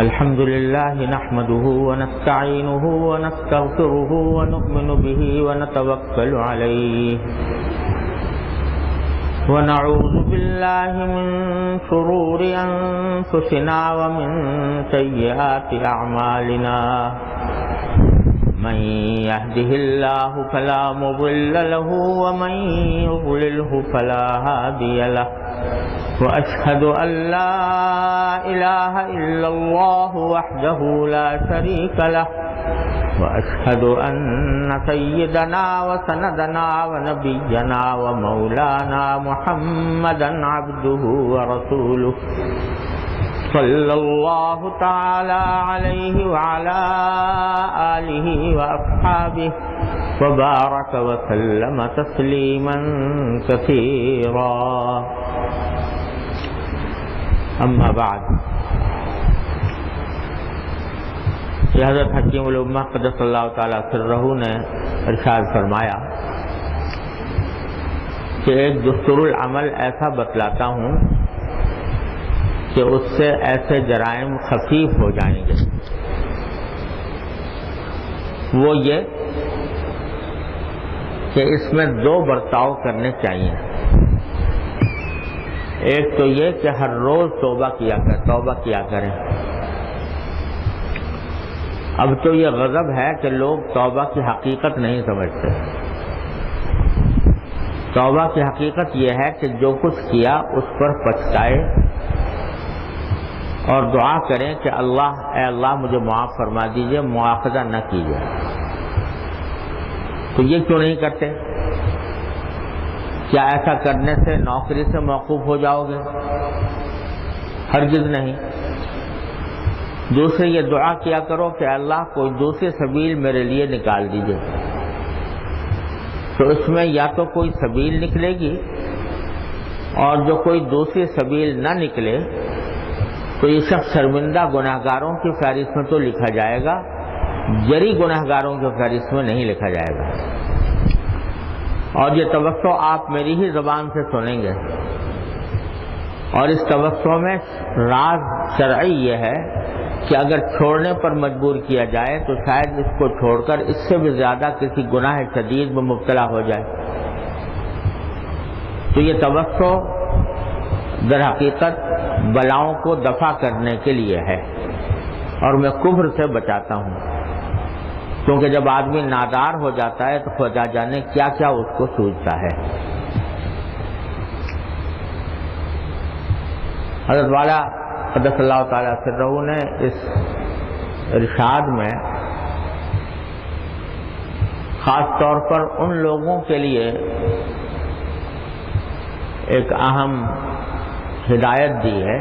الحمد لله نحمده ونستعينه ونستغفره ونؤمن به ونتوكل عليه ونعوذ بالله من شرور أنفسنا ومن سيئات أعمالنا من يهده الله فلا مضل له ومن يضلله فلا هادي له وأشهد أن لا إله إلا الله وحده لا شريك له وأشهد أن سيدنا وسندنا ونبينا ومولانا محمدا عبده ورسوله صلى الله تعالى عليه وعلى آله وأصحابه وبارك وسلم تسليما كثيرا اما بعد. یہ حضرت حکیم الامہ قدس اللہ تعالیٰ سرہ نے ارشاد فرمایا کہ ایک دستور العمل ایسا بتلاتا ہوں کہ اس سے ایسے جرائم خفیف ہو جائیں گے. وہ یہ کہ اس میں دو برتاؤ کرنے چاہیے. ایک تو یہ کہ ہر روز توبہ کیا کریں. اب تو یہ غضب ہے کہ لوگ توبہ کی حقیقت نہیں سمجھتے. توبہ کی حقیقت یہ ہے کہ جو کچھ کیا اس پر پچھتائے اور دعا کریں کہ اے اللہ مجھے معاف فرما دیجئے، مواخذہ نہ کیجئے. تو یہ کیوں نہیں کرتے؟ کیا ایسا کرنے سے نوکری سے موقوف ہو جاؤ گے؟ ہرگز نہیں. دوسرے یہ دعا کیا کرو کہ اللہ کوئی دوسری سبیل میرے لیے نکال دیجئے. تو اس میں یا تو کوئی سبیل نکلے گی، اور جو کوئی دوسری سبیل نہ نکلے تو یہ شخص شرمندہ گناہگاروں کی فہرست میں تو لکھا جائے گا، جری گناہگاروں کی فہرست میں نہیں لکھا جائے گا. اور یہ توقع آپ میری ہی زبان سے سنیں گے. اور اس توقع میں راز شرعی یہ ہے کہ اگر چھوڑنے پر مجبور کیا جائے تو شاید اس کو چھوڑ کر اس سے بھی زیادہ کسی گناہ شدید میں مبتلا ہو جائے. تو یہ توقع در حقیقت بلاؤں کو دفع کرنے کے لیے ہے، اور میں کفر سے بچاتا ہوں. کیونکہ جب آدمی نادار ہو جاتا ہے تو خدا جانے کیا کیا اس کو سوچتا ہے. حضرت والا قدس اللہ تعالیٰ سرہ نے اس ارشاد میں خاص طور پر ان لوگوں کے لیے ایک اہم ہدایت دی ہے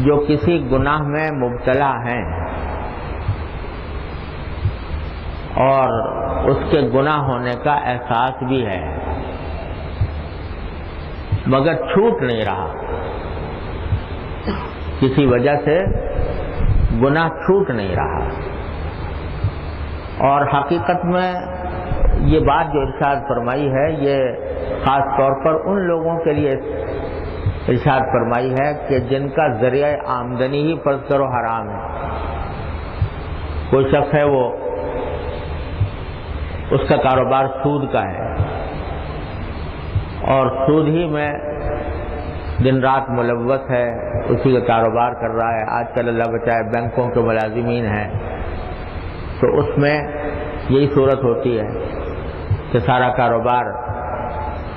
جو کسی گناہ میں مبتلا ہیں اور اس کے گناہ ہونے کا احساس بھی ہے مگر چھوٹ نہیں رہا. کسی وجہ سے گناہ چھوٹ نہیں رہا. اور حقیقت میں یہ بات جو ارشاد فرمائی ہے یہ خاص طور پر ان لوگوں کے لیے ارشاد فرمائی ہے کہ جن کا ذریعہ آمدنی ہی فرض کرو حرام ہے. کوئی شخص ہے وہ اس کا کاروبار سود کا ہے اور سود ہی میں دن رات ملوث ہے، اسی کا کاروبار کر رہا ہے. آج کل اللہ بچائے بینکوں کے ملازمین ہیں تو اس میں یہی صورت ہوتی ہے کہ سارا کاروبار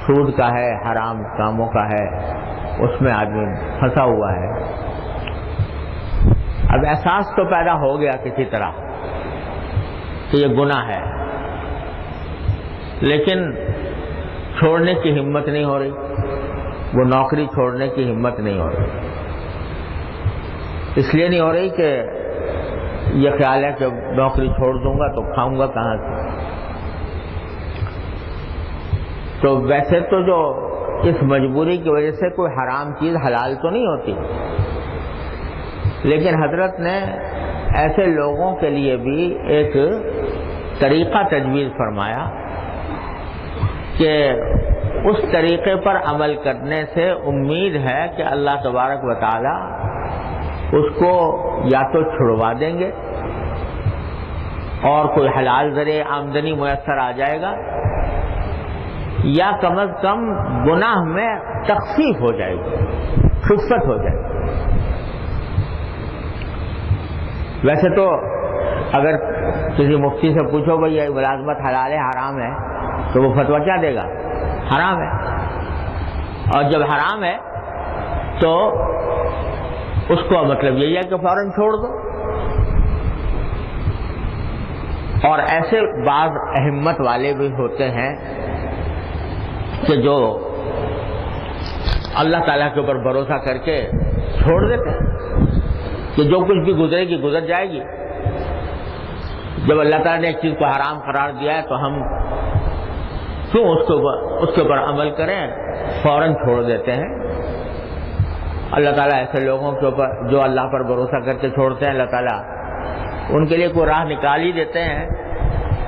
سود کا ہے، حرام کاموں کا ہے، اس میں آدمی پھنسا ہوا ہے. اب احساس تو پیدا ہو گیا کسی طرح کہ یہ گناہ ہے، لیکن چھوڑنے کی ہمت نہیں ہو رہی. وہ نوکری چھوڑنے کی ہمت نہیں ہو رہی. اس لیے نہیں ہو رہی کہ یہ خیال ہے کہ نوکری چھوڑ دوں گا تو کھاؤں گا کہاں سے. تو ویسے تو جو اس مجبوری کی وجہ سے کوئی حرام چیز حلال تو نہیں ہوتی، لیکن حضرت نے ایسے لوگوں کے لیے بھی ایک طریقہ تجویز فرمایا کہ اس طریقے پر عمل کرنے سے امید ہے کہ اللہ تبارک و تعالی اس کو یا تو چھڑوا دیں گے اور کوئی حلال ذریعہ آمدنی میسر آ جائے گا، یا کم از کم گناہ میں تخفیف ہو جائے گی، خفت ہو جائے گی۔ ویسے تو اگر کسی مفتی سے پوچھو بھائی یہ ملازمت حلال ہے حرام ہے، تو وہ فتویٰ کیا دے گا؟ حرام ہے۔ اور جب حرام ہے تو اس کو مطلب یہی ہے کہ فوراً چھوڑ دو۔ اور ایسے بعض اہمت والے بھی ہوتے ہیں کہ جو اللہ تعالیٰ کے اوپر بھروسہ کر کے چھوڑ دیتے ہیں کہ جو کچھ بھی گزرے گی گزر جائے گی، جب اللہ تعالیٰ نے ایک چیز کو حرام قرار دیا ہے تو ہم کیوں اس کے اوپر عمل کریں، فوراً چھوڑ دیتے ہیں۔ اللہ تعالیٰ ایسے لوگوں کے اوپر جو اللہ پر بھروسہ کر کے چھوڑتے ہیں، اللہ تعالیٰ ان کے لیے کوئی راہ نکال ہی دیتے ہیں۔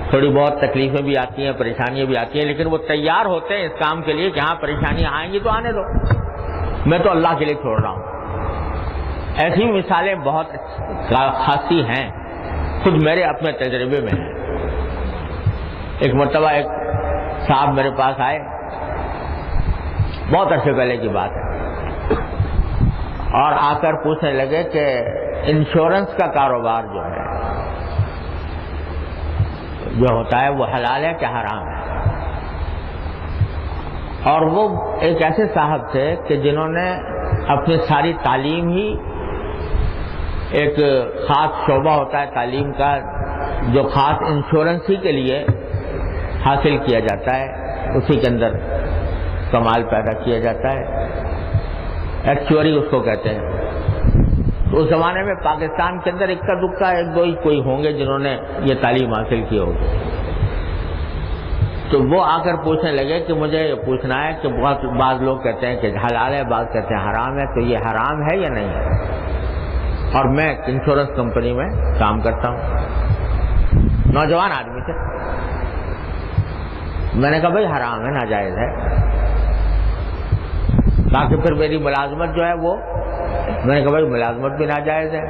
تھوڑی بہت تکلیفیں بھی آتی ہیں، پریشانیاں بھی آتی ہیں، لیکن وہ تیار ہوتے ہیں اس کام کے لیے کہ ہاں پریشانیاں آئیں گی تو آنے دو، میں تو اللہ کے لیے چھوڑ رہا ہوں۔ ایسی مثالیں بہت خاصی ہیں، خود میرے اپنے تجربے میں ہیں۔ ایک مرتبہ ایک صاحب میرے پاس آئے، بہت عرصے پہلے کی بات ہے، اور آ کر پوچھنے لگے کہ انشورنس کا کاروبار جو ہے جو ہوتا ہے وہ حلال ہے کہ حرام ہے؟ اور وہ ایک ایسے صاحب تھے کہ جنہوں نے اپنی ساری تعلیم ہی، ایک خاص شعبہ ہوتا ہے تعلیم کا جو خاص انشورنس ہی کے لیے حاصل کیا جاتا ہے، اسی کے اندر کمال پیدا کیا جاتا ہے، ایکچوری اس کو کہتے ہیں۔ تو اس زمانے میں پاکستان کے اندر اکا دکا ایک دو ہی کوئی ہوں گے جنہوں نے یہ تعلیم حاصل کی ہوگی۔ تو وہ آ کر پوچھنے لگے کہ مجھے یہ پوچھنا ہے کہ بعض لوگ کہتے ہیں کہ حلال ہے، بعض کہتے ہیں حرام ہے، تو یہ حرام ہے یا نہیں ہے؟ اور میں انشورنس کمپنی میں کام کرتا ہوں، نوجوان آدمی تھے۔ میں نے کہا بھائی حرام ہے، ناجائز ہے، تاکہ پھر میری ملازمت جو ہے وہ، میں نے کہا بھائی ملازمت بھی ناجائز ہے،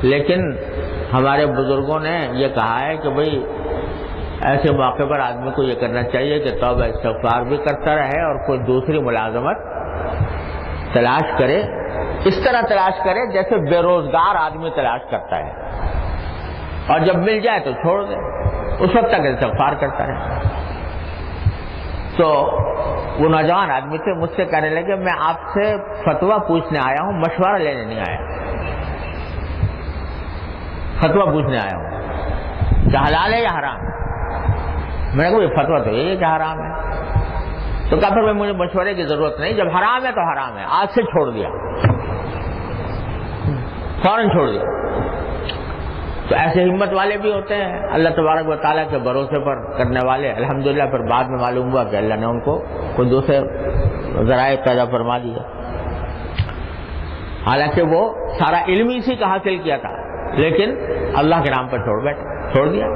لیکن ہمارے بزرگوں نے یہ کہا ہے کہ بھائی ایسے موقع پر آدمی کو یہ کرنا چاہیے کہ توبہ استغفار بھی کرتا رہے اور کوئی دوسری ملازمت تلاش کرے، اس طرح تلاش کرے جیسے بے روزگار آدمی تلاش کرتا ہے، اور جب مل جائے تو چھوڑ دے، اس وقت تک استغفار کرتا رہے۔ تو وہ نوجوان آدمی تھے، مجھ سے کہنے لگے میں آپ سے فتویٰ پوچھنے آیا ہوں، مشورہ لینے نہیں آیا، فتویٰ پوچھنے آیا ہوں کہ حلال ہے یا حرام ہے؟ میں نے کہا یہ فتویٰ تو یہی ہے کہ حرام ہے۔ تو کہا پھر مجھے مشورے کی ضرورت نہیں، جب حرام ہے تو حرام ہے، آج سے چھوڑ دیا، فوراً چھوڑ دیا۔ تو ایسے ہمت والے بھی ہوتے ہیں اللہ تبارک و تعالیٰ کے بھروسے پر کرنے والے، الحمدللہ پھر بعد میں معلوم ہوا کہ اللہ نے ان کو کوئی دوسرے ذرائع پیدا فرما دیا، حالانکہ وہ سارا علم اسی کا حاصل کیا تھا، لیکن اللہ کے نام پر چھوڑ دیا،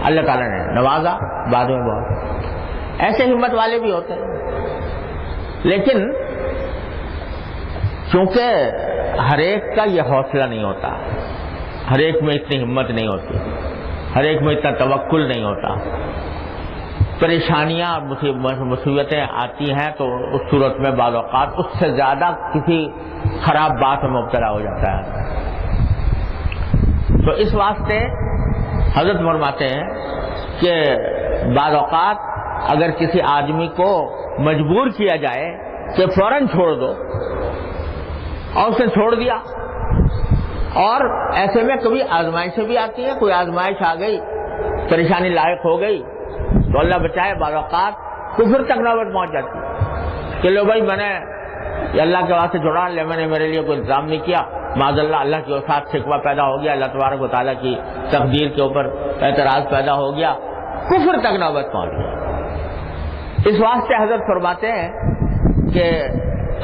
اللہ تعالیٰ نے نوازا بعد میں بہت۔ ایسے ہمت والے بھی ہوتے ہیں، لیکن چونکہ ہر ایک کا یہ حوصلہ نہیں ہوتا، ہر ایک میں اتنی ہمت نہیں ہوتی، ہر ایک میں اتنا توکل نہیں ہوتا، پریشانیاں مصیبتیں آتی ہیں تو اس صورت میں بعض اوقات اس سے زیادہ کسی خراب بات میں مبتلا ہو جاتا ہے۔ تو اس واسطے حضرت فرماتے ہیں کہ بعض اوقات اگر کسی آدمی کو مجبور کیا جائے کہ فوراً چھوڑ دو، اور اسے چھوڑ دیا، اور ایسے میں کبھی آزمائشیں بھی آتی ہیں، کوئی آزمائش آ گئی، پریشانی لاحق ہو گئی تو اللہ بچائے بعض اوقات کفر تک نوبت پہنچ جاتی ہے کہ لو بھائی میں نے اللہ کے واسطے چھوڑا، میں نے میرے لیے کوئی انتظام نہیں کیا، معاذ اللہ کے ساتھ شکوہ پیدا ہو گیا، اللہ تبارک و تعالیٰ کی تقدیر کے اوپر اعتراض پیدا ہو گیا، کفر تک نوبت پہنچ گئی۔ اس واسطے حضرت فرماتے ہیں کہ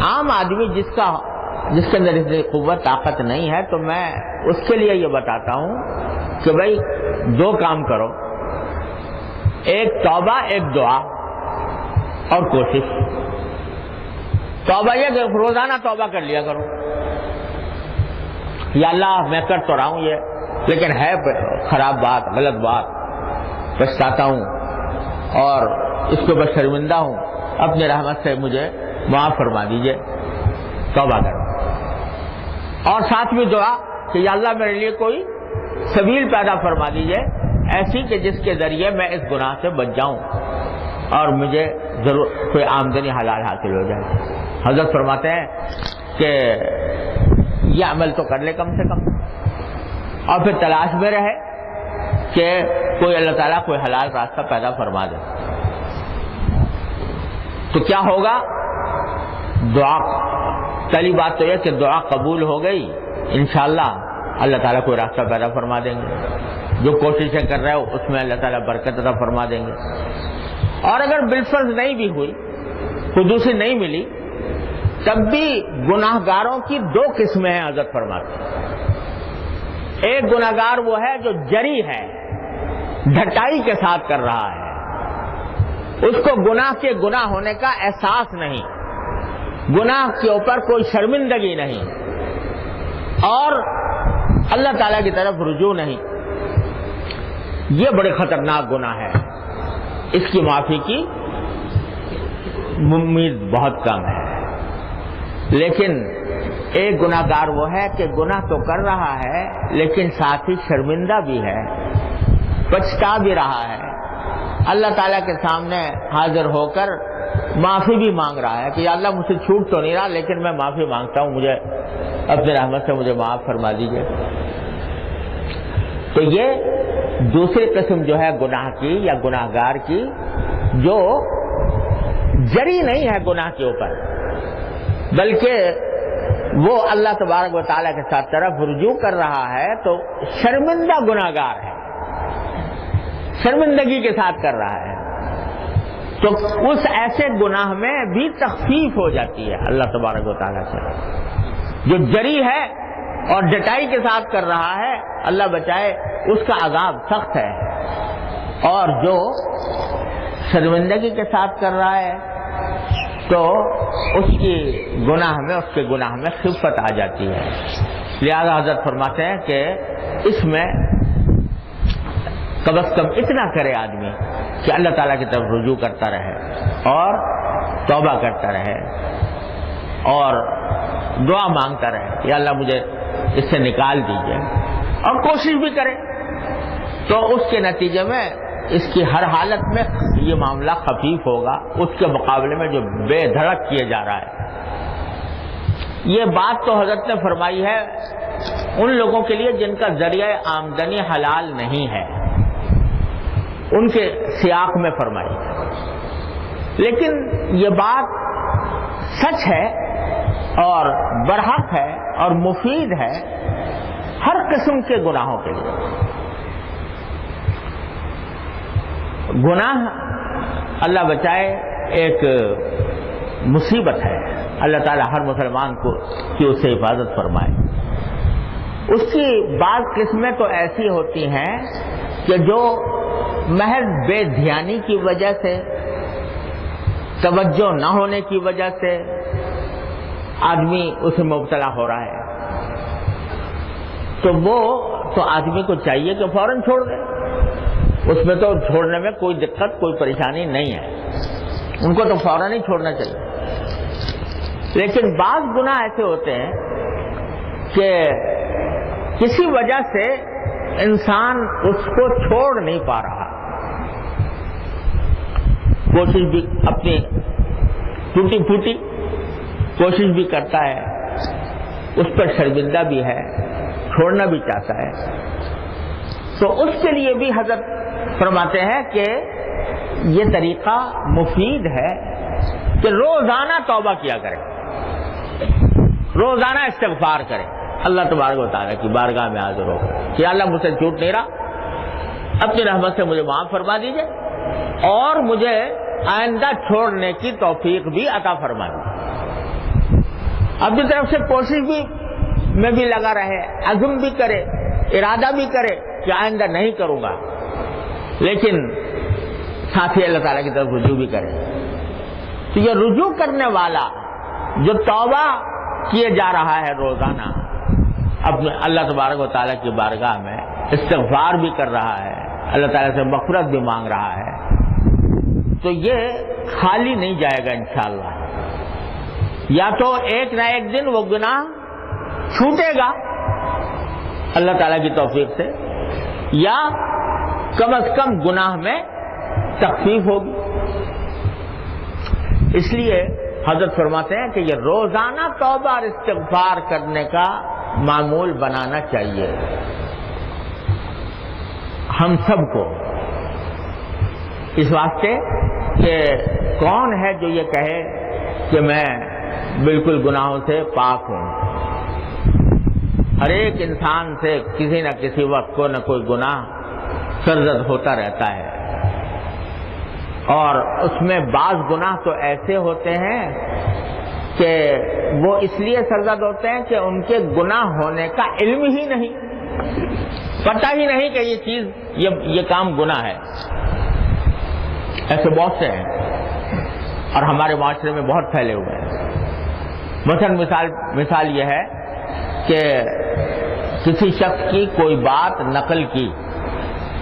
عام آدمی جس کے اندر اتنی قوت طاقت نہیں ہے، تو میں اس کے لیے یہ بتاتا ہوں کہ بھائی دو کام کرو، ایک توبہ، ایک دعا اور کوشش۔ توبہ یہ کہ روزانہ توبہ کر لیا کرو، یا اللہ میں کر تو رہا ہوں یہ، لیکن ہے خراب بات، غلط بات، پچھتاتا ہوں اور اس کے اوپر شرمندہ ہوں، اپنی رحمت سے مجھے معاف فرما دیجئے، توبہ کرو۔ اور ساتھ میں دعا کہ یا اللہ میرے لیے کوئی سبیل پیدا فرما دیجئے ایسی کہ جس کے ذریعے میں اس گناہ سے بچ جاؤں اور مجھے ضرور کوئی آمدنی حلال حاصل ہو جائے۔ حضرت فرماتے ہیں کہ یہ عمل تو کر لے کم سے کم، اور پھر تلاش میں رہے کہ کوئی اللہ تعالیٰ کوئی حلال راستہ پیدا فرما دے، تو کیا ہوگا؟ دعا، پہلی بات تو یہ کہ دعا قبول ہو گئی، انشاءاللہ اللہ تعالیٰ کوئی راستہ پیدا فرما دیں گے، جو کوششیں کر رہے ہو اس میں اللہ تعالیٰ برکت عطا فرما دیں گے۔ اور اگر بالفرض نہیں بھی ہوئی، کوئی دوسری نہیں ملی، تب بھی گناہ گاروں کی دو قسمیں ہیں حضرت فرماتے ہیں۔ ایک گناہ گار وہ ہے جو جری ہے، ڈھٹائی کے ساتھ کر رہا ہے، اس کو گناہ کے گناہ ہونے کا احساس نہیں، گناہ کے اوپر کوئی شرمندگی نہیں، اور اللہ تعالیٰ کی طرف رجوع نہیں۔ یہ بڑے خطرناک گناہ ہے، اس کی معافی کی امید بہت کم ہے۔ لیکن ایک گناہ گار وہ ہے کہ گناہ تو کر رہا ہے لیکن ساتھ ہی شرمندہ بھی ہے، پچھتا بھی رہا ہے، اللہ تعالیٰ کے سامنے حاضر ہو کر معافی بھی مانگ رہا ہے کہ یا اللہ مجھ سے چھوٹ تو نہیں رہا لیکن میں معافی مانگتا ہوں، مجھے اپنے رحمت سے مجھے معاف فرما دیجیے۔ تو یہ دوسری قسم جو ہے گناہ کی یا گناہ گار کی، جو جری نہیں ہے گناہ کے اوپر، بلکہ وہ اللہ تبارک و تعالیٰ کے ساتھ طرف رجوع کر رہا ہے، تو شرمندہ گناہ گار ہے، شرمندگی کے ساتھ کر رہا ہے، تو اس ایسے گناہ میں بھی تخفیف ہو جاتی ہے اللہ تبارک و تعالیٰ سے۔ جو جری ہے اور ڈٹائی کے ساتھ کر رہا ہے، اللہ بچائے، اس کا عذاب سخت ہے، اور جو شرمندگی کے ساتھ کر رہا ہے تو اس کی گناہ میں، اس کے گناہ میں خفت آ جاتی ہے۔ لہذا حضرت فرماتے ہیں کہ اس میں کم از کم اتنا کرے آدمی کہ اللہ تعالیٰ کی طرف رجوع کرتا رہے اور توبہ کرتا رہے اور دعا مانگتا رہے، یا اللہ مجھے اس سے نکال دیجیے، اور کوشش بھی کرے، تو اس کے نتیجے میں اس کی ہر حالت میں یہ معاملہ خفیف ہوگا اس کے مقابلے میں جو بے دھڑک کیے جا رہا ہے۔ یہ بات تو حضرت نے فرمائی ہے ان لوگوں کے لیے جن کا ذریعہ آمدنی حلال نہیں ہے، ان کے سیاق میں فرمائی، لیکن یہ بات سچ ہے اور برحق ہے اور مفید ہے ہر قسم کے گناہوں کے لیے۔ گناہ اللہ بچائے ایک مصیبت ہے، اللہ تعالیٰ ہر مسلمان کو کی اس سے حفاظت فرمائے۔ اس کی بعض قسمیں تو ایسی ہوتی ہیں کہ جو محض بے دھیانی کی وجہ سے، توجہ نہ ہونے کی وجہ سے آدمی اسے مبتلا ہو رہا ہے، تو وہ تو آدمی کو چاہیے کہ فوراً چھوڑ دے، اس میں تو چھوڑنے میں کوئی دقت کوئی پریشانی نہیں ہے، ان کو تو فوراً ہی چھوڑنا چاہیے۔ لیکن بعض گناہ ایسے ہوتے ہیں کہ کسی وجہ سے انسان اس کو چھوڑ نہیں پا رہا، کوشش بھی اپنی ٹوٹی پھوٹی کوشش بھی کرتا ہے، اس پر شرمندہ بھی ہے، چھوڑنا بھی چاہتا ہے، تو اس کے لیے بھی حضرت فرماتے ہیں کہ یہ طریقہ مفید ہے کہ روزانہ توبہ کیا کرے، روزانہ استغفار کرے، اللہ تبارک و تعالیٰ کی بارگاہ میں حاضر ہو کہ اللہ مجھ سے چھوٹ نہیں رہا، اپنی رحمت سے مجھے معاف فرما دیجیے اور مجھے آئندہ چھوڑنے کی توفیق بھی عطا فرما دیجیے۔ اپنی طرف سے کوشش بھی میں بھی لگا رہے، عزم بھی کرے، ارادہ بھی کرے کہ آئندہ نہیں کروں گا، لیکن ساتھ ہی اللہ تعالیٰ کی طرف رجوع بھی کرے۔ تو یہ رجوع کرنے والا جو توبہ کیے جا رہا ہے روزانہ، اپنے اللہ تبارک و تعالیٰ کی بارگاہ میں استغفار بھی کر رہا ہے، اللہ تعالیٰ سے مغفرت بھی مانگ رہا ہے، تو یہ خالی نہیں جائے گا انشاءاللہ۔ یا تو ایک نہ ایک دن وہ گناہ چھوٹے گا اللہ تعالیٰ کی توفیق سے، یا کم از کم گناہ میں تخفیف ہوگی۔ اس لیے حضرت فرماتے ہیں کہ یہ روزانہ توبہ اور استغفار کرنے کا معمول بنانا چاہیے ہم سب کو، اس واسطے کہ کون ہے جو یہ کہے کہ میں بالکل گناہوں سے پاک ہوں۔ ہر ایک انسان سے کسی نہ کسی وقت کو نہ کوئی گناہ سرزد ہوتا رہتا ہے، اور اس میں بعض گناہ تو ایسے ہوتے ہیں کہ وہ اس لیے سرزد ہوتے ہیں کہ ان کے گناہ ہونے کا علم ہی نہیں، پتہ ہی نہیں کہ یہ چیز یہ کام گناہ ہے۔ ایسے بہت سے ہیں اور ہمارے معاشرے میں بہت پھیلے ہوئے ہیں۔ مثلا مثال یہ ہے کہ کسی شخص کی کوئی بات نقل کی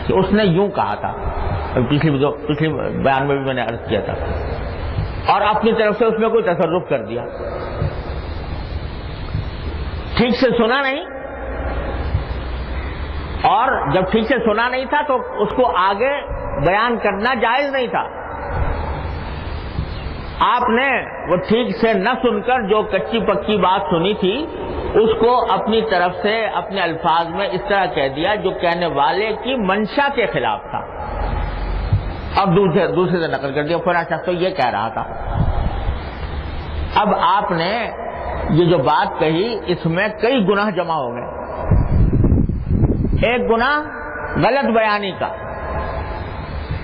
کہ اس نے یوں کہا تھا، پچھلی بیان میں بھی میں نے عرض کیا تھا، اور اپنی طرف سے اس میں کوئی تصرف کر دیا، ٹھیک سے سنا نہیں، اور جب ٹھیک سے سنا نہیں تھا تو اس کو آگے بیان کرنا جائز نہیں تھا۔ آپ نے وہ ٹھیک سے نہ سن کر جو کچی پکی بات سنی تھی اس کو اپنی طرف سے اپنے الفاظ میں اس طرح کہہ دیا جو کہنے والے کی منشا کے خلاف تھا، اب دوسرے سے نقل کر دیا، فلاں شخص تو یہ کہہ رہا تھا۔ اب آپ نے یہ جو بات کہی اس میں کئی گناہ جمع ہو گئے۔ ایک گناہ غلط بیانی کا،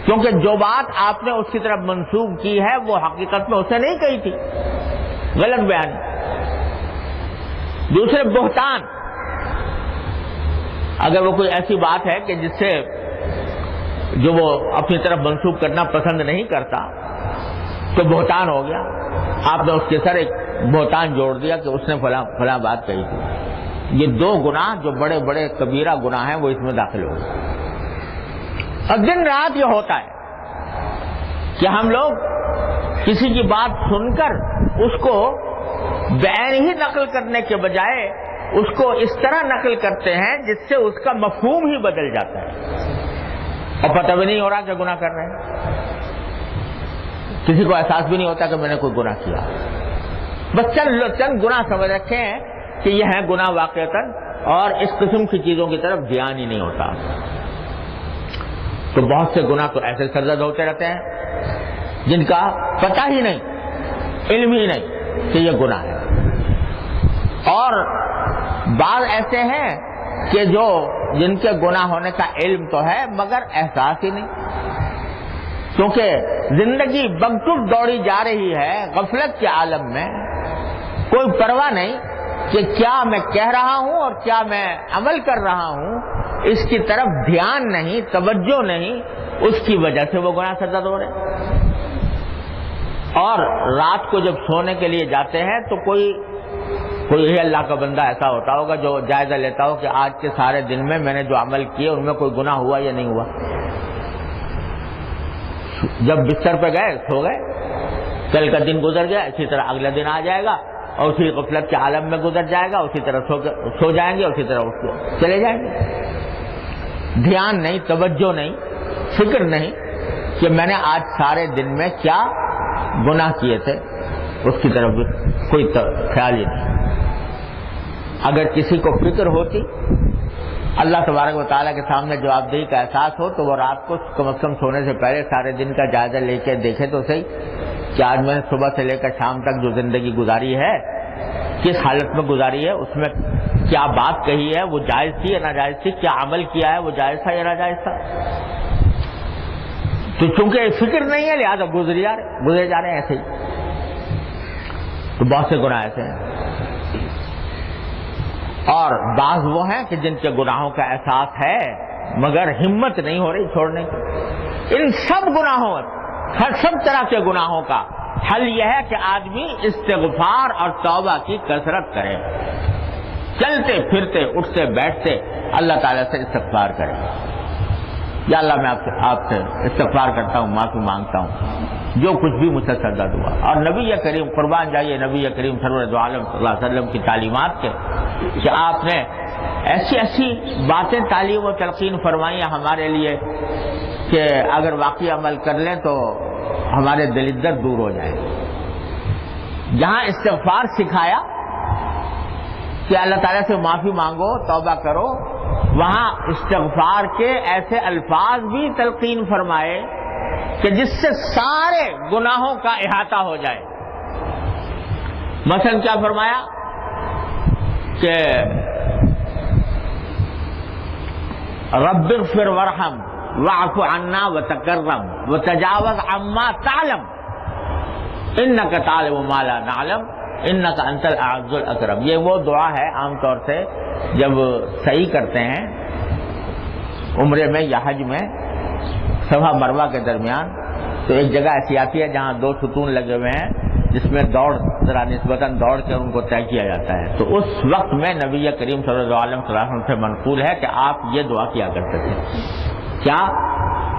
کیونکہ جو بات آپ نے اس کی طرف منسوب کی ہے وہ حقیقت میں اسے نہیں کہی تھی، غلط بیانی۔ دوسرے بہتان، اگر وہ کوئی ایسی بات ہے کہ جس سے جو وہ اپنی طرف منسوب کرنا پسند نہیں کرتا تو بہتان ہو گیا، آپ نے اس کے سر ایک بہتان جوڑ دیا کہ اس نے فلاں بات کہی تھی۔ یہ دو گناہ جو بڑے بڑے کبیرہ گناہ ہیں وہ اس میں داخل ہو گئے۔ اور دن رات یہ ہوتا ہے کہ ہم لوگ کسی کی بات سن کر اس کو بعین ہی نقل کرنے کے بجائے اس کو اس طرح نقل کرتے ہیں جس سے اس کا مفہوم ہی بدل جاتا ہے، اور پتہ بھی نہیں ہو رہا کہ گناہ کر رہے ہیں، کسی کو احساس بھی نہیں ہوتا کہ میں نے کوئی گناہ کیا، بس چند گناہ سمجھ رکھے ہیں کہ یہ ہیں گناہ واقعتاً، اور اس قسم کی چیزوں کی طرف دھیان ہی نہیں ہوتا۔ تو بہت سے گناہ تو ایسے سرزد ہوتے رہتے ہیں جن کا پتہ ہی نہیں، علم ہی نہیں کہ یہ گناہ ہے، اور بعض ایسے ہیں کہ جن کے گناہ ہونے کا علم تو ہے مگر احساس ہی نہیں، کیونکہ زندگی بگٹک دوڑی جا رہی ہے غفلت کے عالم میں، کوئی پرواہ نہیں کہ کیا میں کہہ رہا ہوں اور کیا میں عمل کر رہا ہوں، اس کی طرف دھیان نہیں، توجہ نہیں، اس کی وجہ سے وہ گناہ سرزد ہو رہے۔ اور رات کو جب سونے کے لیے جاتے ہیں تو کوئی ہی اللہ کا بندہ ایسا ہوتا ہوگا جو جائزہ لیتا ہو کہ آج کے سارے دن میں نے جو عمل کیے ان میں کوئی گناہ ہوا یا نہیں ہوا۔ جب بستر پہ گئے سو گئے، کل کا دن گزر گیا، اسی طرح اگلا دن آ جائے گا اور اسی غفلت کے عالم میں گزر جائے گا، اسی طرح سو جائیں گے، اسی طرح اٹھ کے چلے جائیں گے۔ دھیان نہیں، توجہ نہیں، فکر نہیں کہ میں نے آج سارے دن میں کیا گناہ کیے تھے، اس کی طرف کوئی خیال ہی نہیں۔ اگر کسی کو فکر ہوتی، اللہ تبارک و تعالیٰ کے سامنے جوابدہی کا احساس ہو، تو وہ رات کو کم از کم سونے سے پہلے سارے دن کا جائزہ لے کے دیکھے تو صحیح کہ آج میں نے صبح سے لے کر شام تک جو زندگی گزاری ہے کس حالت میں گزاری ہے، اس میں کیا بات کہی ہے وہ جائز تھی یا ناجائز تھی، کیا عمل کیا ہے وہ جائز تھا یا ناجائز تھا۔ تو چونکہ فکر نہیں ہے لہٰذا گزرے جا رہے ہیں ایسے ہی۔ تو بہت سے گناہ ایسے ہیں، اور بعض وہ ہیں کہ جن کے گناہوں کا احساس ہے مگر ہمت نہیں ہو رہی چھوڑنے کی۔ ان سب گناہوں، سب طرح کے گناہوں کا حل یہ ہے کہ آدمی استغفار اور توبہ کی کثرت کرے۔ چلتے پھرتے اٹھتے بیٹھتے اللہ تعالیٰ سے استغفار کریں، یا اللہ میں آپ سے استغفار کرتا ہوں، معافی مانگتا ہوں جو کچھ بھی مجھ سے سجدہ ہوا. اور نبی کریم قربان جائیے نبی کریم سرور عالم صلی اللہ علیہ وسلم کی تعلیمات کے کہ آپ نے ایسی ایسی باتیں تعلیم و تلقین فرمائی ہمارے لیے کہ اگر واقعی عمل کر لیں تو ہمارے دل درد دور ہو جائیں. جہاں استغفار سکھایا کہ اللہ تعالیٰ سے معافی مانگو، توبہ کرو، وہاں استغفار کے ایسے الفاظ بھی تلقین فرمائے کہ جس سے سارے گناہوں کا احاطہ ہو جائے. مثلا کیا فرمایا کہ رب اغفر وارحم واعف عنا وتکرم وتجاوز عما تعلم انک تعلم ما لا نعلم انک انت الاعز الاکرم. یہ وہ دعا ہے عام طور سے جب صحیح کرتے ہیں عمرے میں یا حج میں صفا مروہ کے درمیان، تو ایک جگہ ایسی آتی ہے جہاں 2 ستون لگے ہوئے ہیں جس میں دوڑ ذرا نسبتاً دوڑ کے ان کو طے کیا جاتا ہے. تو اس وقت میں نبی کریم صلی اللہ علیہ وسلم سے منقول ہے کہ آپ یہ دعا کیا کرتے تھے. کیا؟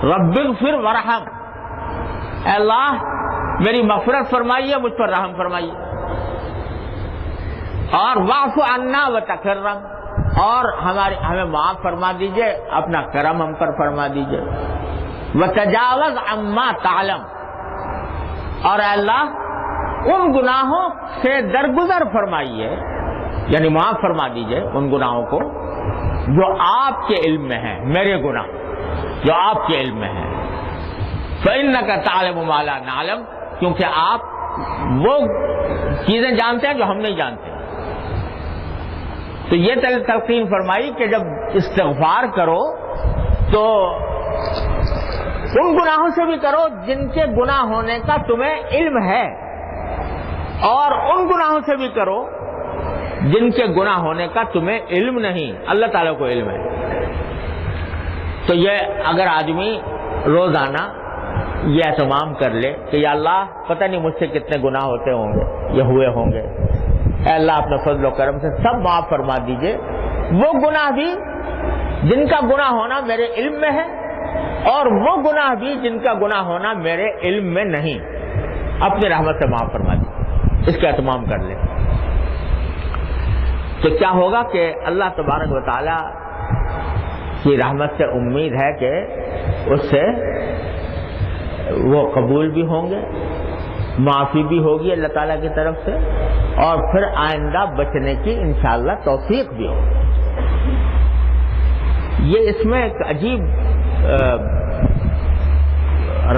رب اغفر وارحم، اے اللہ میری مغفرت فرمائیے، مجھ پر رحم فرمائیے، اور واعف عنا وتکرم، اور ہمیں معاف فرما دیجئے، اپنا کرم ہم پر فرما دیجئے. وتجاوز عما تعلم، اور اے اللہ ان گناہوں سے درگزر فرمائیے، یعنی معاف فرما دیجئے ان گناہوں کو جو آپ کے علم میں ہیں، میرے گناہ جو آپ کے علم میں ہیں. فإنک تعلم ما لا نعلم، کیونکہ آپ وہ چیزیں جانتے ہیں جو ہم نہیں جانتے. تو یہ تلقین فرمائی کہ جب استغفار کرو تو ان گناہوں سے بھی کرو جن کے گناہ ہونے کا تمہیں علم ہے، اور ان گناہوں سے بھی کرو جن کے گناہ ہونے کا تمہیں علم نہیں، اللہ تعالیٰ کو علم ہے. تو یہ اگر آدمی روزانہ یہ اہتمام کر لے کہ یا اللہ پتہ نہیں مجھ سے کتنے گناہ ہوتے ہوں گے، یہ ہوئے ہوں گے، اے اللہ اپنے فضل و کرم سے سب معاف فرما دیجئے، وہ گناہ بھی جن کا گناہ ہونا میرے علم میں ہے، اور وہ گناہ بھی جن کا گناہ ہونا میرے علم میں نہیں، اپنی رحمت سے معاف فرما دیجئے. اس کا اہتمام کر لیں تو کیا ہوگا کہ اللہ تبارک و تعالی کی رحمت سے امید ہے کہ اس سے وہ قبول بھی ہوں گے، معافی بھی ہوگی اللہ تعالیٰ کی طرف سے، اور پھر آئندہ بچنے کی انشاءاللہ توفیق بھی ہوگی. یہ اس میں ایک عجیب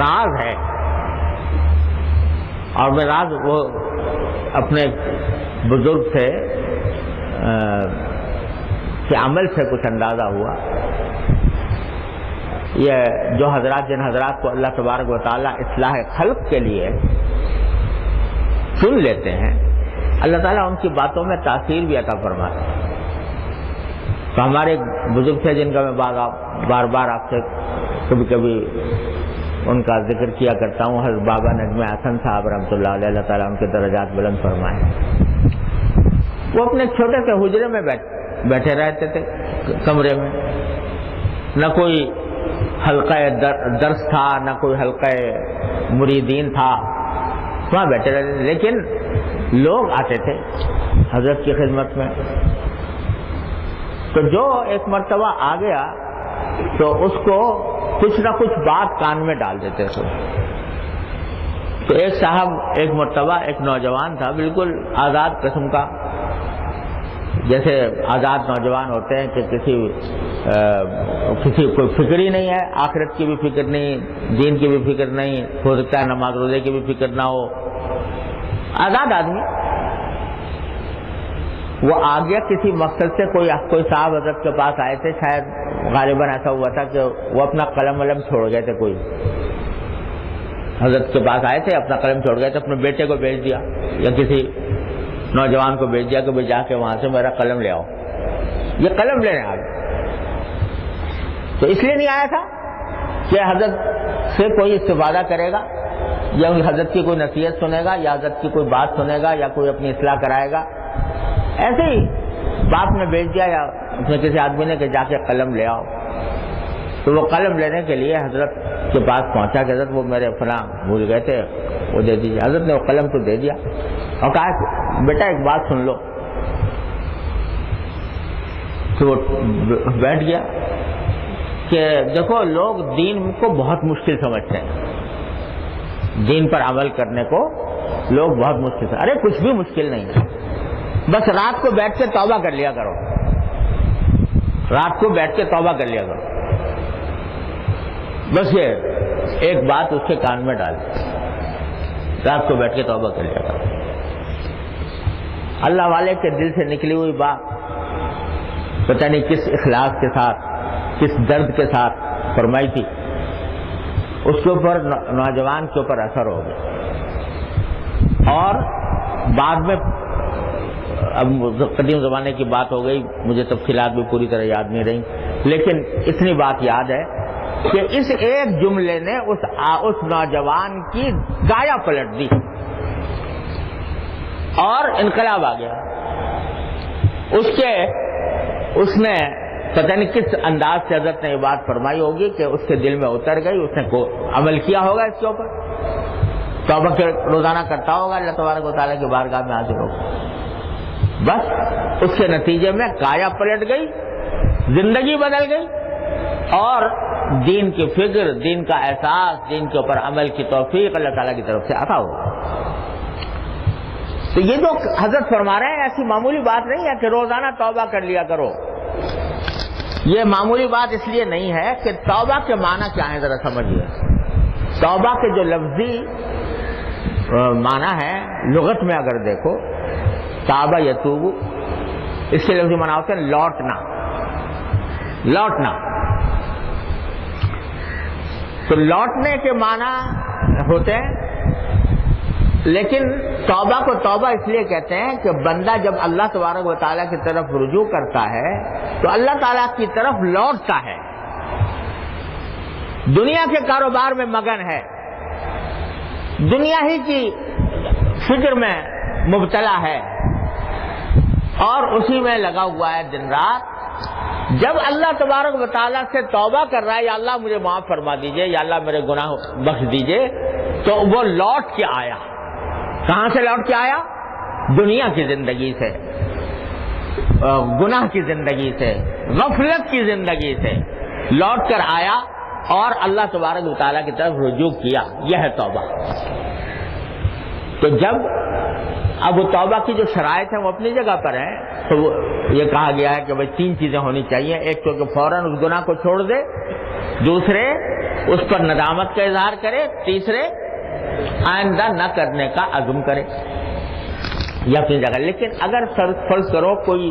راز ہے، اور میں راز وہ اپنے بزرگ سے کے عمل سے کچھ اندازہ ہوا. یہ جو حضرات جن حضرات کو اللہ تبارک و تعالیٰ اصلاح خلق کے لیے سن لیتے ہیں، اللہ تعالیٰ ان کی باتوں میں تاثیر بھی عطا فرماتا ہے. تو ہمارے بزرگ تھے جن کا میں بار بار آپ سے کبھی کبھی ان کا ذکر کیا کرتا ہوں، حضرت بابا نجم حسن صاحب رحمۃ اللہ علیہ، اللہ تعالیٰ ان کے درجات بلند فرمائے. وہ اپنے چھوٹے سے حجرے میں بیٹھے رہتے تھے کمرے میں، نہ کوئی حلقہ درس تھا، نہ کوئی حلقہ مریدین تھا، وہاں بیٹھے رہتے تھے. لیکن لوگ آتے تھے حضرت کی خدمت میں، تو جو ایک مرتبہ آ گیا تو اس کو کچھ نہ کچھ بات کان میں ڈال دیتے تھے. تو ایک صاحب ایک مرتبہ ایک نوجوان تھا بالکل آزاد قسم کا، جیسے آزاد نوجوان ہوتے ہیں کہ کسی کوئی فکر ہی نہیں ہے، آخرت کی بھی فکر نہیں، دین کی بھی فکر نہیں، ہو سکتا ہے نماز روزے کی بھی فکر نہ ہو، آزاد آدمی. وہ آ گیا کسی مقصد سے، کوئی صاحب حضرت کے پاس آئے تھے، شاید غالباً ایسا ہوا تھا کہ وہ اپنا قلم ولم چھوڑ گئے تھے، کوئی حضرت کے پاس آئے تھے اپنا قلم چھوڑ گئے تھے، اپنے بیٹے کو بھیج دیا یا کسی نوجوان کو بھیج دیا کہ بھائی جا کے وہاں سے میرا قلم لے آؤ. یہ قلم لینے آ گئے. تو اس لیے نہیں آیا تھا کہ حضرت سے کوئی استفادہ کرے گا یا حضرت کی کوئی نصیحت سنے گا یا حضرت کی کوئی بات سنے گا یا کوئی اپنی اصلاح کرائے گا. ایسے ہی باپ نے بھیج دیا یا اس نے کسی آدمی نے کہ جا کے قلم لے آؤ، تو وہ قلم لینے کے لیے حضرت کے پاس پہنچا کہ حضرت وہ میرے فلاں بھول گئے تھے، وہ دے دیجیے۔ حضرت نے وہ قلم تو دے دیا اور کہا بیٹا ایک بات سن لو۔ تو وہ بیٹھ گیا کہ دیکھو لوگ دین کو بہت مشکل سمجھتے ہیں، دین پر عمل کرنے کو لوگ بہت مشکل سے، ارے کچھ بھی مشکل نہیں ہے، بس رات کو بیٹھ کے توبہ کر لیا کرو، رات کو بیٹھ کے توبہ کر لیا کرو، بس یہ ایک بات اس کے کان میں ڈال، رات کو بیٹھ کے توبہ کر لیا کرو۔ اللہ والے کے دل سے نکلی ہوئی بات پتہ نہیں کس اخلاص کے ساتھ، کس درد کے ساتھ فرمائی تھی، اس کے اوپر نوجوان کے اوپر اثر ہو گیا۔ اور بعد میں اب قدیم زمانے کی بات ہو گئی، مجھے تفصیلات بھی پوری طرح یاد نہیں رہی، لیکن اتنی بات یاد ہے کہ اس ایک جملے نے اس نوجوان کی گایا پلٹ دی اور انقلاب آ گیا۔ اس نے پتہ نہیں کس انداز سے حضرت نے یہ بات فرمائی ہوگی کہ اس کے دل میں اتر گئی، اس نے عمل کیا ہوگا اس کے اوپر، توبہ روزانہ کرتا ہوگا، اللہ تبارک و تعالیٰ کی بارگاہ میں حاضر ہوگا، بس اس کے نتیجے میں کایا پلٹ گئی، زندگی بدل گئی، اور دین کی فکر، دین کا احساس، دین کے اوپر عمل کی توفیق اللہ تعالیٰ کی طرف سے عطا ہوگا۔ تو یہ جو حضرت فرما رہے ہیں ایسی معمولی بات نہیں ہے کہ روزانہ توبہ کر لیا کرو، یہ معمولی بات اس لیے نہیں ہے کہ توبہ کے معنی کیا ہے ذرا سمجھیے۔ توبہ کے جو لفظی معنی ہے لغت میں اگر دیکھو، تابہ یتوب، اس کے لفظی معنی ہوتے ہیں لوٹنا، لوٹنا۔ تو لوٹنے کے معنی ہوتے ہیں، لیکن توبہ کو توبہ اس لیے کہتے ہیں کہ بندہ جب اللہ تبارک و تعالیٰ کی طرف رجوع کرتا ہے تو اللہ تعالیٰ کی طرف لوٹتا ہے، دنیا کے کاروبار میں مگن ہے، دنیا ہی کی فکر میں مبتلا ہے اور اسی میں لگا ہوا ہے دن رات۔ جب اللہ تبارک و تعالیٰ سے توبہ کر رہا ہے، یا اللہ مجھے معاف فرما دیجئے، یا اللہ میرے گناہ بخش دیجئے، تو وہ لوٹ کے آیا۔ کہاں سے لوٹ کے آیا؟ دنیا کی زندگی سے، گناہ کی زندگی سے، غفلت کی زندگی سے لوٹ کر آیا اور اللہ تبارک و تعالیٰ کی طرف رجوع کیا، یہ ہے توبہ۔ تو جب اب وہ توبہ کی جو شرائط ہیں وہ اپنی جگہ پر ہیں، تو یہ کہا گیا ہے کہ بھائی 3 چیزیں ہونی چاہیے، ایک تو کہ فوراً اس گناہ کو چھوڑ دے، دوسرے اس پر ندامت کا اظہار کرے، تیسرے آئندہ نہ کرنے کا عزم کرے، یہ اپنی جگہ۔ لیکن اگر فرض کرو کوئی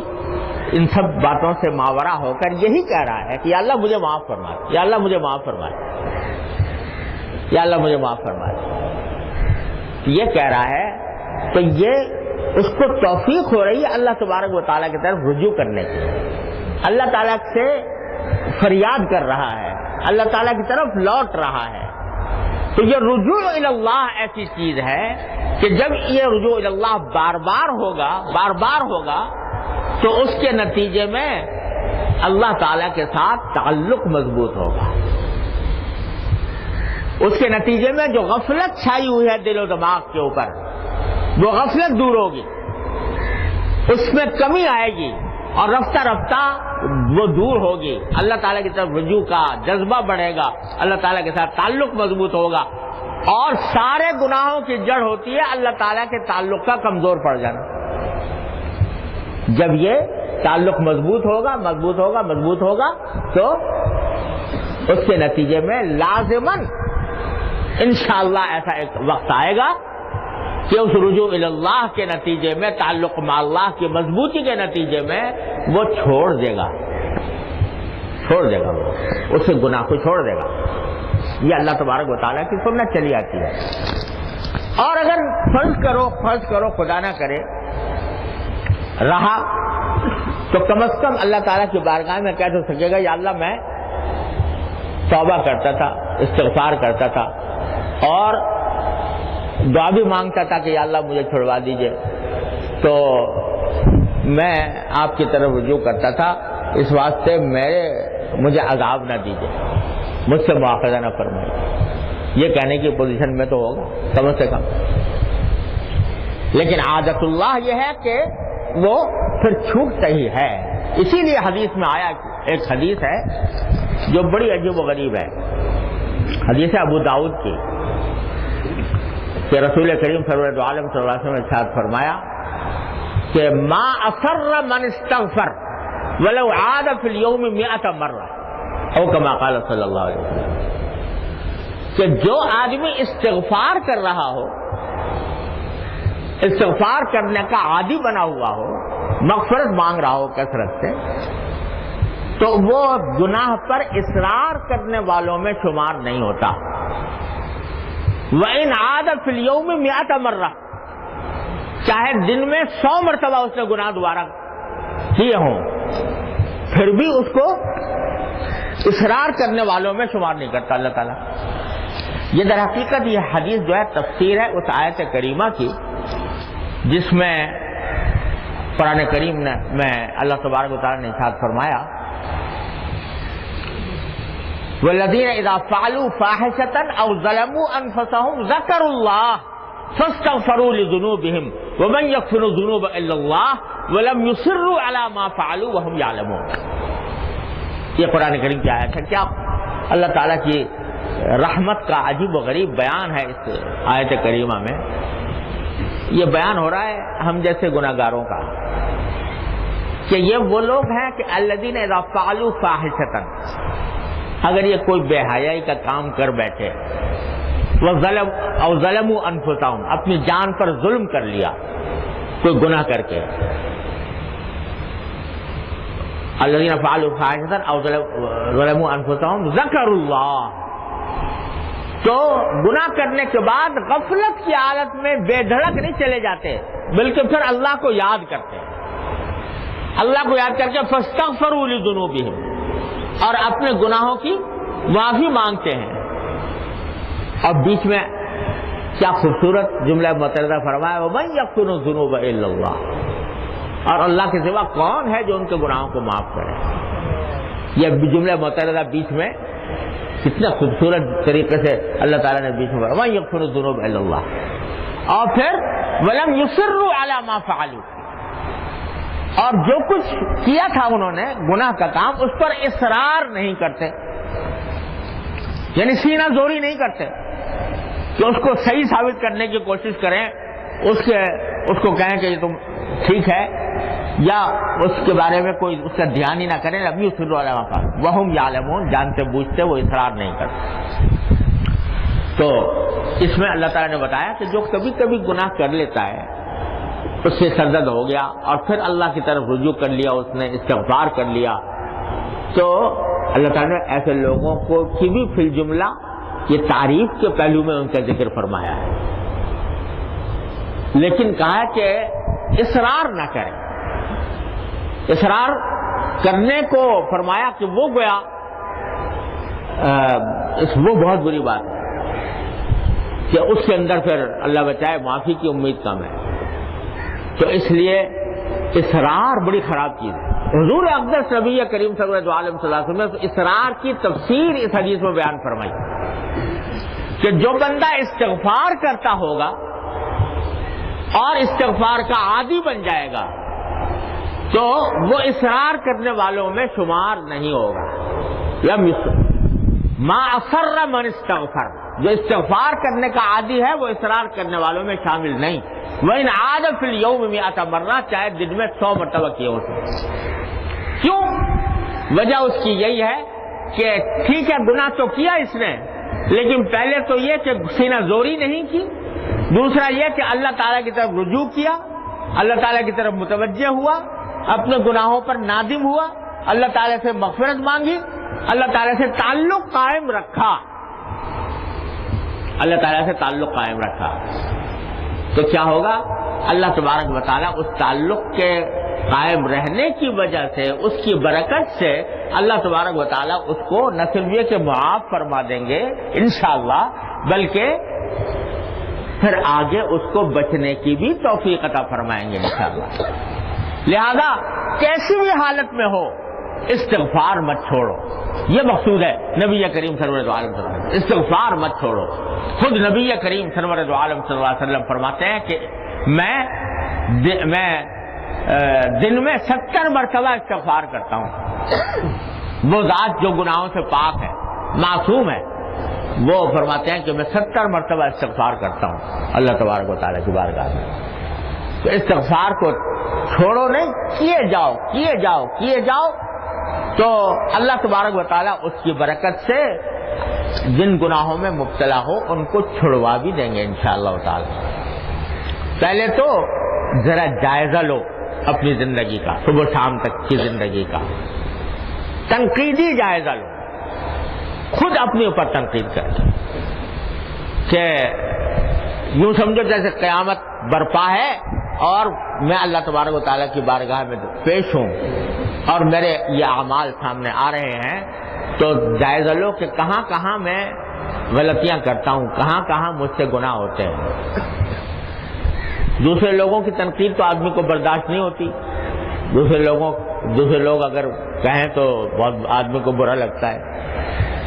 ان سب باتوں سے ماورا ہو کر یہی کہہ رہا ہے کہ یا اللہ مجھے معاف فرما دے، یا اللہ مجھے معاف فرما دے، یا اللہ مجھے معاف فرما دے، یہ کہہ رہا ہے تو یہ اس کو توفیق ہو رہی ہے اللہ تبارک و تعالیٰ کی طرف رجوع کرنے کی، اللہ تعالیٰ سے فریاد کر رہا ہے، اللہ تعالیٰ کی طرف لوٹ رہا ہے۔ تو یہ رجوع اللہ ایسی چیز ہے کہ جب یہ رجوع اللہ بار بار ہوگا تو اس کے نتیجے میں اللہ تعالیٰ کے ساتھ تعلق مضبوط ہوگا، اس کے نتیجے میں جو غفلت چھائی ہوئی ہے دل و دماغ کے اوپر، وہ غفلت دور ہوگی، اس میں کمی آئے گی اور رفتہ رفتہ وہ دور ہوگی، اللہ تعالیٰ کی طرف رجوع کا جذبہ بڑھے گا، اللہ تعالیٰ کے ساتھ تعلق مضبوط ہوگا، اور سارے گناہوں کی جڑ ہوتی ہے اللہ تعالیٰ کے تعلق کا کمزور پڑ جانا۔ جب یہ تعلق مضبوط ہوگا تو اس کے نتیجے میں لازماً انشاءاللہ ایسا ایک وقت آئے گا کہ اس رجوع اللہ کے نتیجے میں، تعلق مع اللہ کی مضبوطی کے نتیجے میں وہ چھوڑ دے گا وہ اس گناہ کو چھوڑ دے گا۔ یہ اللہ تبارک و تعالیٰ کی سنت چلی آتی ہے۔ اور اگر فرض کرو خدا نہ کرے رہا تو کم از کم اللہ تعالیٰ کی بارگاہ میں کہہ تو سکے گا یا اللہ میں توبہ کرتا تھا، استغفار کرتا تھا اور دعا بھی مانگتا تھا کہ یا اللہ مجھے چھڑوا دیجئے، تو میں آپ کی طرف رجوع کرتا تھا، اس واسطے مجھے عذاب نہ دیجیے، مجھ سے مواخذہ نہ فرمائیے، یہ کہنے کی پوزیشن میں تو ہوگا کم سے کم۔ لیکن عادت اللہ یہ ہے کہ وہ پھر چھوٹتا ہی ہے۔ اسی لیے حدیث میں آیا، ایک حدیث ہے جو بڑی عجیب و غریب ہے، حدیث ابو داؤد کی، کہ رسول کریم صلی اللہ علیہ وسلم نے ارشاد فرمایا کہ ما اصر من استغفر ولو عاد فی اليوم 100 مرہ، او کما قال صلی اللہ علیہ وسلم، کہ جو آدمی استغفار کر رہا ہو، استغفار کرنے کا عادی بنا ہوا ہو، مغفرت مانگ رہا ہو کثرت سے، تو وہ گناہ پر اصرار کرنے والوں میں شمار نہیں ہوتا۔ وَإِنْ عَادَ فِي الْيَوْمِ 100 مرہ، چاہے دن میں 100 مرتبہ اس نے گناہ دوبارہ کیے ہوں، پھر بھی اس کو اصرار کرنے والوں میں شمار نہیں کرتا اللہ تعالیٰ۔ یہ در حقیقت یہ حدیث جو ہے تفسیر ہے اس آیت کریمہ کی، جس میں قرآن کریم میں اللہ تبارک و تعالیٰ نے ارشاد فرمایا وَالَّذِينَ إِذَا فَعَلُوا فَاحِشَةً أَوْ ظَلَمُوا أَنفُسَهُمْ ذَكَرُوا اللَّهَ فَاسْتَغْفَرُوا لِذُنُوبِهِمْ وَمَنْ يَغْفِرُ الذُّنُوبَ إِلَّا اللَّهُ وَلَمْ يُصِرُّوا عَلَى مَا فَعَلُوا وَهُمْ يَعْلَمُونَ۔ یہ قرآن کریم کی آیت ہے۔ کیا اللہ تعالیٰ کی رحمت کا عجیب و غریب بیان ہے اس آیت کریمہ میں۔ یہ بیان ہو رہا ہے ہم جیسے گناہگاروں کا، کہ یہ وہ لوگ ہیں کہ الذین اذا فعلوا فاحشۃ، اگر یہ کوئی بے حیائی کا کام کر بیٹھے، او ظلموا انفسہم، اپنی جان پر ظلم کر لیا کوئی گناہ کر کے، الذین فعلوا فاحشۃ او ظلموا انفسہم ذکروا اللہ، تو گناہ کرنے کے بعد غفلت کی حالت میں بے دھڑک نہیں چلے جاتے، بلکہ پھر اللہ کو یاد کرتے ہیں، اللہ کو یاد کر کے فاستغفروا لذنوبہم، اور اپنے گناہوں کی معافی مانگتے ہیں۔ اور بیچ میں کیا خوبصورت جملہ متحدہ فرمایا وَمَن يَغْفِرُ الذُّنُوبَ إِلَّا اللَّهُ، اور اللہ کے سوا کون ہے جو ان کے گناہوں کو معاف کرے۔ یہ جملہ متحدہ بیچ میں کتنے خوبصورت طریقے سے اللہ تعالیٰ نے بیچ میں وَمَن يَغْفِرُ الذُّنُوبَ إِلَّا اللَّهُ، اور پھر وَلَمْ يُصِرُّوا عَلَى مَا فَعَلُوا، اور جو کچھ کیا تھا انہوں نے گناہ کا کام، اس پر اصرار نہیں کرتے، یعنی سینہ زوری نہیں کرتے کہ اس کو صحیح ثابت کرنے کی کوشش کریں، اس کو کہیں کہ یہ تم ٹھیک ہے، یا اس کے بارے میں کوئی اس کا دھیان ہی نہ کریں۔ لم یصروا علی ما فعلوا وہم یعلمون، جانتے بوجھتے وہ اصرار نہیں کرتے۔ تو اس میں اللہ تعالیٰ نے بتایا کہ جو کبھی کبھی گناہ کر لیتا ہے، اس سے سرزد ہو گیا اور پھر اللہ کی طرف رجوع کر لیا، اس نے استغفار کر لیا، تو اللہ تعالیٰ نے ایسے لوگوں کو کی بھی فی الجملہ یہ تعریف کے پہلو میں ان کا ذکر فرمایا ہے، لیکن کہا کہ اصرار نہ کریں۔ اصرار کرنے کو فرمایا کہ وہ گویا وہ بہت بری بات ہے کہ اس کے اندر پھر اللہ بچائے معافی کی امید کم ہے، تو اس لیے اصرار بڑی خراب چیز ہے۔ حضور اقدس نبی کریم صلی اللہ علیہ وسلم نے اصرار کی تفسیر اس حدیث میں بیان فرمائی کہ جو بندہ استغفار کرتا ہوگا اور استغفار کا عادی بن جائے گا تو وہ اصرار کرنے والوں میں شمار نہیں ہوگا۔ ما اصر من استغفر، جو استغفار کرنے کا عادی ہے وہ اصرار کرنے والوں میں شامل نہیں۔ وَإِنْ عَادَ فِي الْيَوْمِ 100 مرہ، چاہے دن میں 100 مرتبہ کیے ہوتے۔ کیوں؟ وجہ اس کی یہی ہے کہ ٹھیک ہے گناہ تو کیا اس نے، لیکن پہلے تو یہ کہ سینہ زوری نہیں کی، دوسرا یہ کہ اللہ تعالیٰ کی طرف رجوع کیا، اللہ تعالیٰ کی طرف متوجہ ہوا، اپنے گناہوں پر نادم ہوا، اللہ تعالیٰ سے مغفرت مانگی، اللہ تعالیٰ سے تعلق قائم رکھا، اللہ تعالیٰ سے تعلق قائم رکھا، تو کیا ہوگا؟ اللہ تبارک و تعالیٰ اس تعلق کے قائم رہنے کی وجہ سے، اس کی برکت سے اللہ تبارک و تعالیٰ اس کو نہ صرف یہ کہ معاف فرما دیں گے انشاءاللہ، بلکہ پھر آگے اس کو بچنے کی بھی توفیق عطا فرمائیں گے انشاءاللہ۔ لہذا کیسی بھی حالت میں ہو استغفار مت چھوڑو، یہ مقصود ہے نبی کریم سرور دو عالم صلی اللہ علیہ وسلم، استغفار مت چھوڑو۔ خود نبی کریم سرور دو عالم صلی اللہ علیہ وسلم فرماتے ہیں کہ میں دن میں 70 مرتبہ استغفار کرتا ہوں۔ وہ ذات جو گناہوں سے پاک ہے، معصوم ہے، وہ فرماتے ہیں کہ میں 70 مرتبہ استغفار کرتا ہوں اللہ تبارک و تعالیٰ کی بارگاہ میں۔ تو استغفار کو چھوڑو نہیں، کیے جاؤ تو اللہ تبارک و تعالیٰ اس کی برکت سے جن گناہوں میں مبتلا ہو ان کو چھڑوا بھی دیں گے انشاءاللہ تعالیٰ۔ پہلے تو ذرا جائزہ لو اپنی زندگی کا، صبح شام تک کی زندگی کا تنقیدی جائزہ لو، خود اپنے اوپر تنقید کرو کہ یوں سمجھو جیسے قیامت برپا ہے اور میں اللہ تبارک و تعالیٰ کی بارگاہ میں پیش ہوں اور میرے یہ اعمال سامنے آ رہے ہیں، تو جائزہ لو کہ کہاں کہاں میں غلطیاں کرتا ہوں، کہاں کہاں مجھ سے گناہ ہوتے ہیں۔ دوسرے لوگوں کی تنقید تو آدمی کو برداشت نہیں ہوتی، دوسرے لوگ اگر کہیں تو بہت آدمی کو برا لگتا ہے،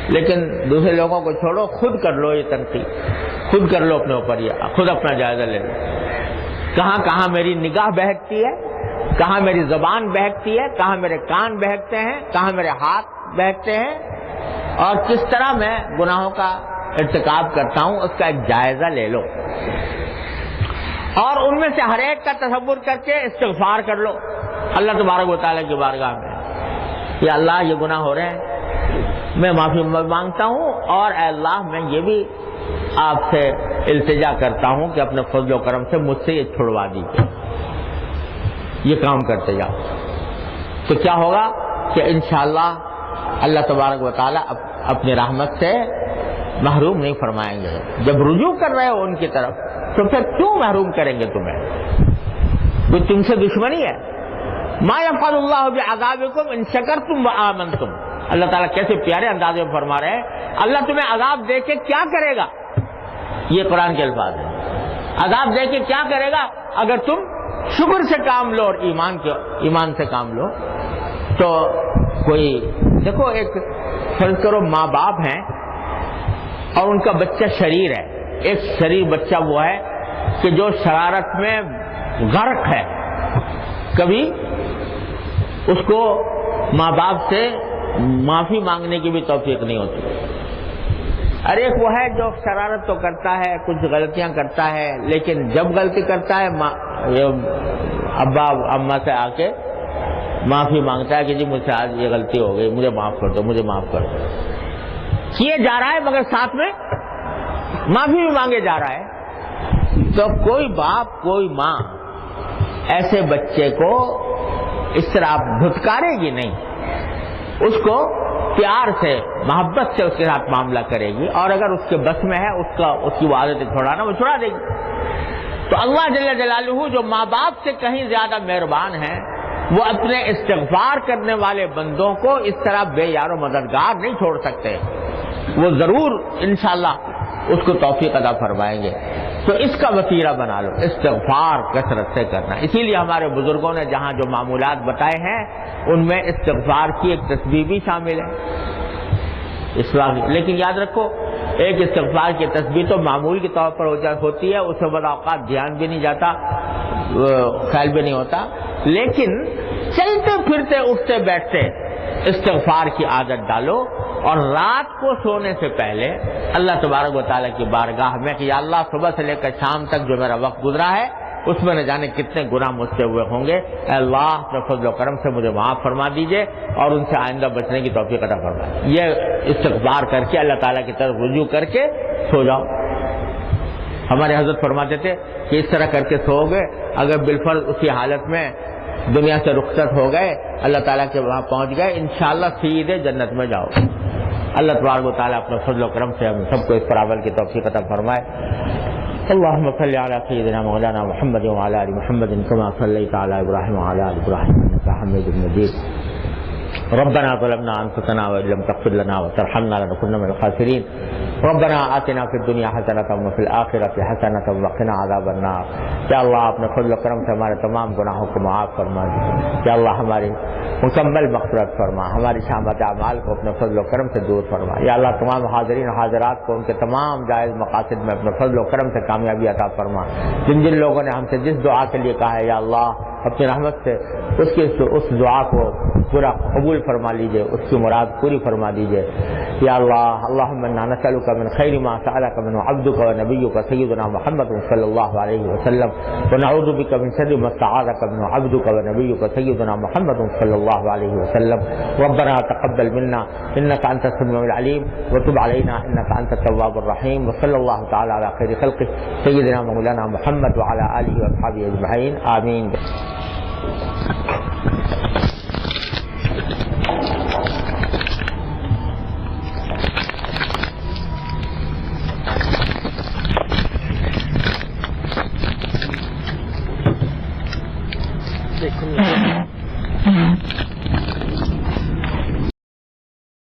لیکن دوسرے لوگوں کو چھوڑو، خود کر لو یہ تنقید، خود کر لو اپنے اوپر، یہ خود اپنا جائزہ لے لو، کہاں کہاں میری نگاہ بہکتی ہے، کہاں میری زبان بہکتی ہے، کہاں میرے کان بہکتے ہیں، کہاں میرے ہاتھ بہکتے ہیں، اور کس طرح میں گناہوں کا ارتکاب کرتا ہوں، اس کا ایک جائزہ لے لو، اور ان میں سے ہر ایک کا تصور کر کے استغفار کر لو اللہ تبارک و تعالیٰ کی بارگاہ میں کہ اللہ یہ گناہ ہو رہے ہیں، میں معافی مانگتا ہوں، اور اے اللہ میں یہ بھی آپ سے التجا کرتا ہوں کہ اپنے فضل و کرم سے مجھ سے یہ چھڑوا دیجیے، یہ کام کرتے جاؤ، تو کیا ہوگا کہ انشاءاللہ اللہ تبارک و تعالیٰ اپنی رحمت سے محروم نہیں فرمائیں گے۔ جب رجوع کر رہے ہو ان کی طرف تو پھر کیوں محروم کریں گے تمہیں؟ کوئی تم سے دشمنی ہے؟ ما یفعل اللہ بعذابکم ان شکرتم وآمنتم، اللہ تعالیٰ کیسے پیارے انداز میں فرما رہے ہیں، اللہ تمہیں عذاب دے کے کیا کرے گا، یہ قرآن کے الفاظ ہیں، عذاب دے کے کیا کرے گا اگر تم شکر سے کام لو اور ایمان سے کام لو۔ تو کوئی دیکھو، ایک فرض کرو ماں باپ ہیں اور ان کا بچہ شریر ہے، ایک شریر بچہ وہ ہے کہ جو شرارت میں غرق ہے، کبھی اس کو ماں باپ سے معافی مانگنے کی بھی توفیق نہیں ہوتی، اور ایک وہ ہے جو شرارت تو کرتا ہے، کچھ غلطیاں کرتا ہے، لیکن جب غلطی کرتا ہے ابا اماں سے آ کے معافی مانگتا ہے کہ جی مجھ سے آج یہ غلطی ہو گئی، مجھے معاف کر دو، مجھے معاف کر دو، کیے جا رہا ہے مگر ساتھ میں معافی بھی مانگے جا رہا ہے۔ تو کوئی باپ کوئی ماں ایسے بچے کو اس طرح دھتکارے گی نہیں، اس کو پیار سے محبت سے اس کے ساتھ معاملہ کرے گی، اور اگر اس کے بس میں ہے اس کی وہ عادتیں چھوڑانا، وہ چھڑا دے گی۔ تو اللہ جل جلالہ جو ماں باپ سے کہیں زیادہ مہربان ہے، وہ اپنے استغفار کرنے والے بندوں کو اس طرح بے یار و مددگار نہیں چھوڑ سکتے، وہ ضرور انشاءاللہ اس کو توفیق عطا فرمائیں گے۔ تو اس کا وسیلہ بنا لو، استغفار کثرت سے کرنا۔ اسی لیے ہمارے بزرگوں نے جہاں جو معمولات بتائے ہیں ان میں استغفار کی ایک تسبیح بھی شامل ہے اس وقت۔ لیکن یاد رکھو، ایک استغفار کی تسبیح تو معمول کے طور پر ہوتی ہے، اس میں بعض اوقات دھیان بھی نہیں جاتا، خیال بھی نہیں ہوتا، لیکن چلتے پھرتے اٹھتے بیٹھتے استغفار کی عادت ڈالو، اور رات کو سونے سے پہلے اللہ تبارک و تعالیٰ کی بارگاہ میں کہ یا اللہ صبح سے لے کر شام تک جو میرا وقت گزرا ہے اس میں نہ جانے کتنے گناہ مجھ سے ہوئے ہوں گے، اے اللہ اپنے فضل و کرم سے مجھے معاف فرما دیجئے اور ان سے آئندہ بچنے کی توفیق عطا فرمائے۔ یہ استغفار کر کے اللہ تعالیٰ کی طرف رجوع کر کے سو جاؤ۔ ہمارے حضرت فرماتے تھے کہ اس طرح کر کے سو گئے، اگر بالفرض اسی حالت میں دنیا سے رخصت ہو گئے، اللہ تعالیٰ کے وہاں پہنچ گئے، انشاءاللہ سیدھے جنت میں جاؤ۔ اللہ تبارک و تعالیٰ اپنے فضل و کرم سے ہم سب کو اس پر عمل کی توفیق عطا فرمائے۔ اللهم صل على سيدنا مولانا محمد وعلى ال محمد كما صليت على ابراهيم وعلى ال ابراهيم انك حميد مجيد۔ ربنا ظلمنا انفسنا وان لم تغفر لنا وترحمنا لنكن من الخاسرين ربنا آتنا في الدنيا حسنة وفي الآخرة حسنة وقنا عذاب النار. یا اللہ اپنے فضل و کرم سے ہمارے تمام گناہوں کو معاف فرما دے. یا اللہ ہماری مکمل مغفرت فرما, ہماری شامت اعمال کو اپنے فضل و کرم سے دور فرما. یا اللہ تمام حاضرین و حاضرات کو ان کے تمام جائز مقاصد میں اپنے فضل و کرم سے کامیابی عطا فرما. جن جن لوگوں نے ہم سے جس دعا کے لیے کہا ہے یا اللہ اپنی رحمت سے اس دعا کو پورا قبول فرما لیجئے, اس کی مراد پوری فرما دیجئے. یا اللہ اللہم انا نسألک من خیر ما سألک منه عبدک و نبیک سیدنا محمد صلی اللہ علیہ وسلم ونعوذ بک من شر ما استعاذک منه عبدک و نبیک سیدنا محمد صلی اللہ علیہ وسلم. ربنا تقبل منا انک انت السمیع العلیم وتب علینا انک انت التواب الرحیم. وصلی اللہ تعالی علی خیر خلقہ سیدنا مولانا محمد وعلی آلہ واصحابہ اجمعین آمین. دیکھو